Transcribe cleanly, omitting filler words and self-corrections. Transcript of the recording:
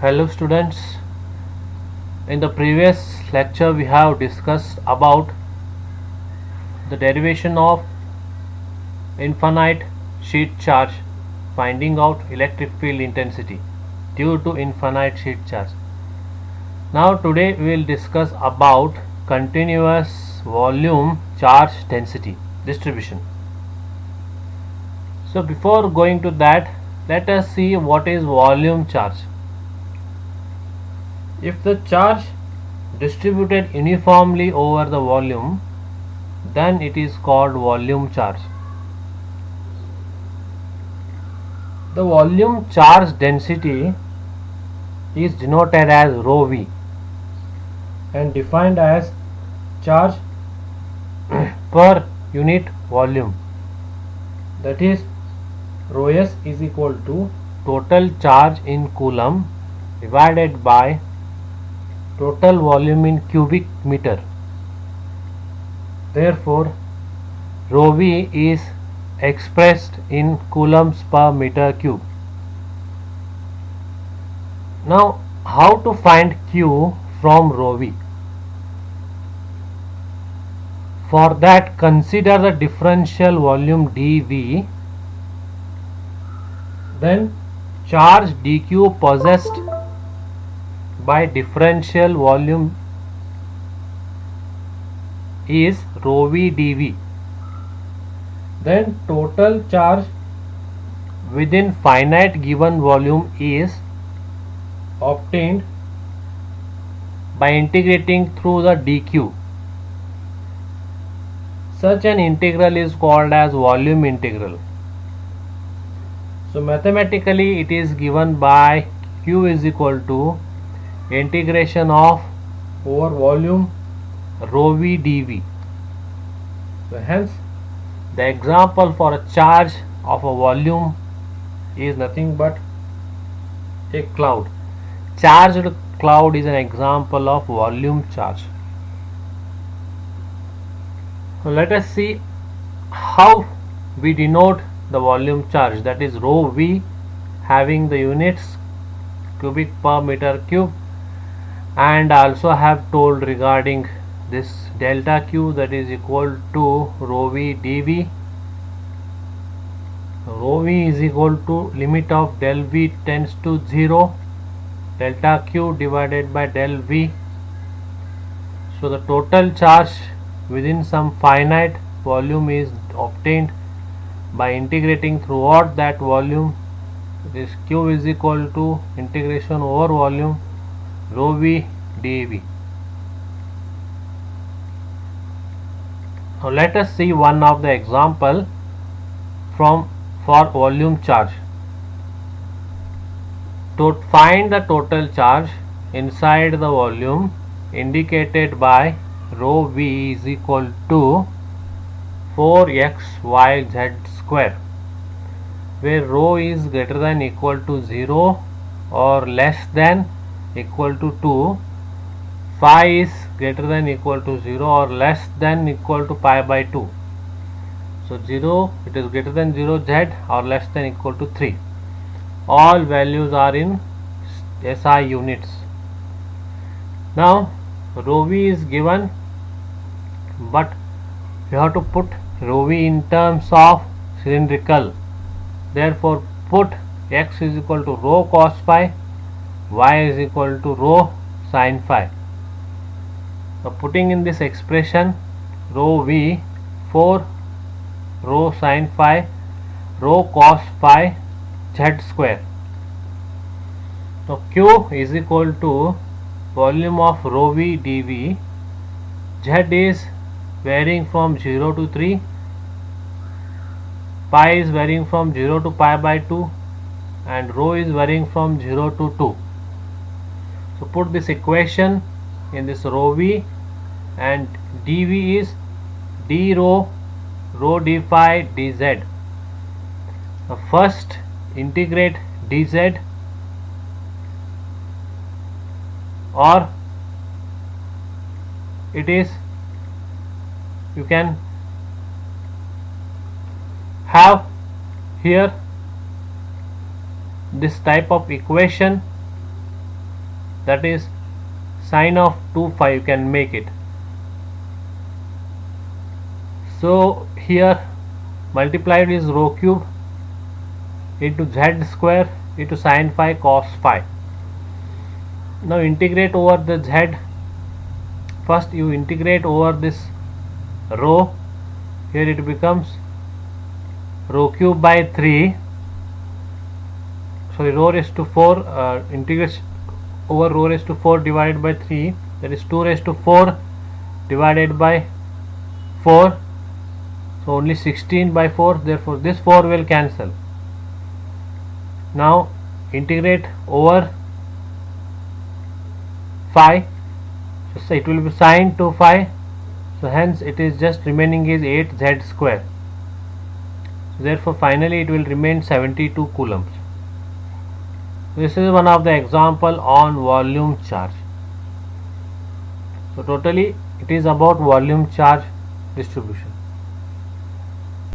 Hello students, in the previous lecture we have discussed about the derivation of infinite sheet charge, finding out electric field intensity due to infinite sheet charge. Now today we will discuss about continuous volume charge density distribution. So before going to that, let us see what is volume charge. If the charge distributed uniformly over the volume, then it is called volume charge. The volume charge density is denoted as rho v and defined as charge per unit volume, that is rho s is equal to total charge in coulomb divided by total volume in cubic meter. Therefore rho v is expressed in coulombs per meter cube. Now how to find Q from rho v? For that, consider the differential volume dV, then charge dQ possessed by differential volume is rho v dV. Then total charge within finite given volume is obtained by integrating through the dq. Such an integral is called as volume integral. So mathematically it is given by Q is equal to integration of over volume rho v dV. So hence the example for a charge of a volume is nothing but a cloud. Charged cloud is an example of volume charge. So let us see how we denote the volume charge, that is rho v having the units cubic per meter cube, and also have told regarding this delta q, that is equal to rho v dV. Rho v is equal to limit of del v tends to 0, delta q divided by del v. So the total charge within some finite volume is obtained by integrating throughout that volume. This q is equal to integration over volume rho v dV. Now let us see one of the example for volume charge. To find the total charge inside the volume indicated by rho v is equal to 4xyz square, where rho is greater than equal to 0 or less than equal to 2, phi is greater than equal to 0 or less than equal to pi by 2. So 0, it is greater than 0, z or less than equal to 3. All values are in SI units. Now rho v is given, but we have to put rho v in terms of cylindrical. Therefore put x is equal to rho cos phi, y is equal to rho sin phi. So putting in this expression rho v 4 rho sin phi rho cos phi z square. So q is equal to volume of rho v dV. Z is varying from 0 to 3, pi is varying from 0 to pi by 2, and rho is varying from 0 to 2. So put this equation in this rho v, and dV is d rho d phi dz. Now first integrate dz, or it is, you can have here this type of equation that is sine of 2 phi, you can make it. So here multiplied is rho cube into z square into sine phi cos phi. Now integrate over the z. First you integrate over this rho. Here it becomes rho cube by 3, sorry, rho raised to 4, integration over rho raised to 4 divided by 3, that is 2 raised to 4 divided by 4, so only 16 by 4, therefore this 4 will cancel. Now integrate over phi, so it will be sine 2 phi, so hence it is just remaining is 8z square. So therefore finally it will remain 72 coulombs. This is one of the example on volume charge. So totally it is about volume charge distribution.